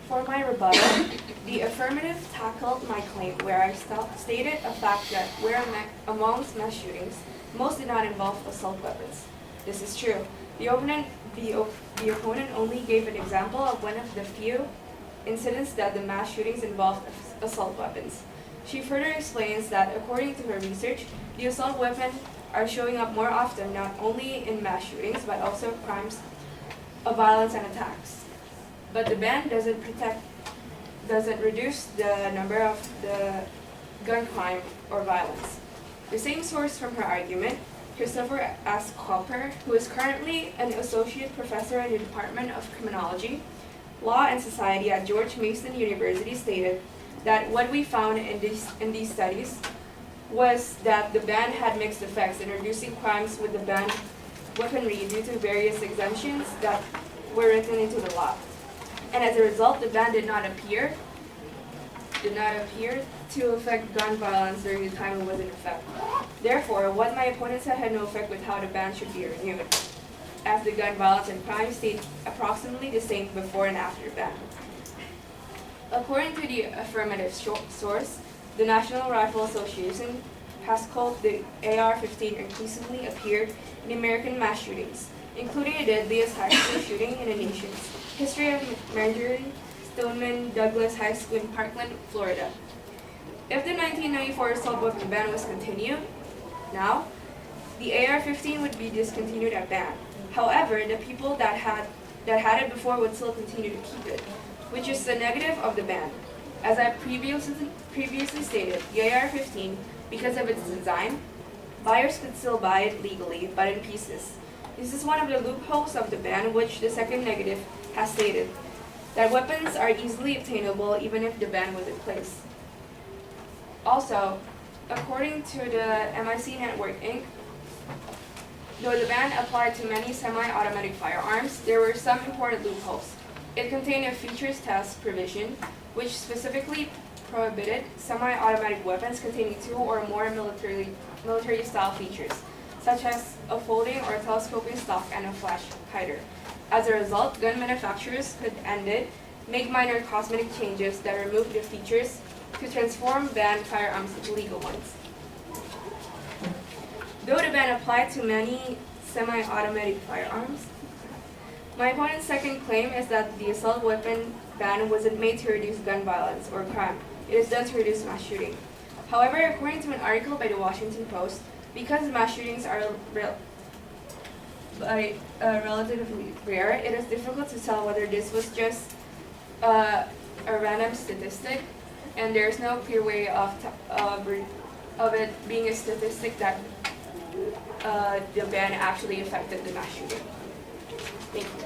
For my rebuttal, the affirmative tackled my claim where I stated a fact that amongst mass shootings, most did not involve assault weapons. This is true. The opponent only gave an example of one of the few incidents that the mass shootings involved assault weapons. She further explains that according to her research, the assault weapons are showing up more often not only in mass shootings but also crimes of violence and attacks. But the ban doesn't reduce the number of the gun crime or violence. The same source from her argument, Christopher S. Cooper, who is currently an associate professor in the Department of Criminology, Law and Society at George Mason University, stated that what we found in these studies was that the ban had mixed effects in reducing crimes with the banned weaponry due to various exemptions that were written into the law. And as a result, the ban did not appear to affect gun violence during the time it was in effect. Therefore, what my opponent said had no effect with how the ban should be renewed, as the gun violence and crime stayed approximately the same before and after the ban. According to the affirmative source, the National Rifle Association has called the AR-15 increasingly appeared in American mass shootings, including the deadliest high school shooting in the nation's history of Marjorie Stoneman Douglas High School in Parkland, Florida. If the 1994 assault weapon ban was continued, now, the AR-15 would be discontinued at ban. However, the people that had it before would still continue to keep it, which is the negative of the ban. As I previously stated, the AR-15, because of its design, buyers could still buy it legally, but in pieces. This is one of the loopholes of the ban, which the second negative has stated, that weapons are easily obtainable even if the ban was in place. Also, according to the MIC Network Inc., though the ban applied to many semi-automatic firearms, there were some important loopholes. It contained a features test provision, which specifically prohibited semi-automatic weapons containing two or more military-style features, such as a folding or telescoping stock and a flash hider. As a result, gun manufacturers could make minor cosmetic changes that remove the features to transform banned firearms into legal ones. Though the ban applied to many semi-automatic firearms, my opponent's second claim is that the assault weapon ban wasn't made to reduce gun violence or crime. It is done to reduce mass shooting. However, according to an article by the Washington Post, because mass shootings are relatively rare, it is difficult to tell whether this was just a random statistic, and there is no clear way of it being a statistic that the ban actually affected the mass shooting. Thank you.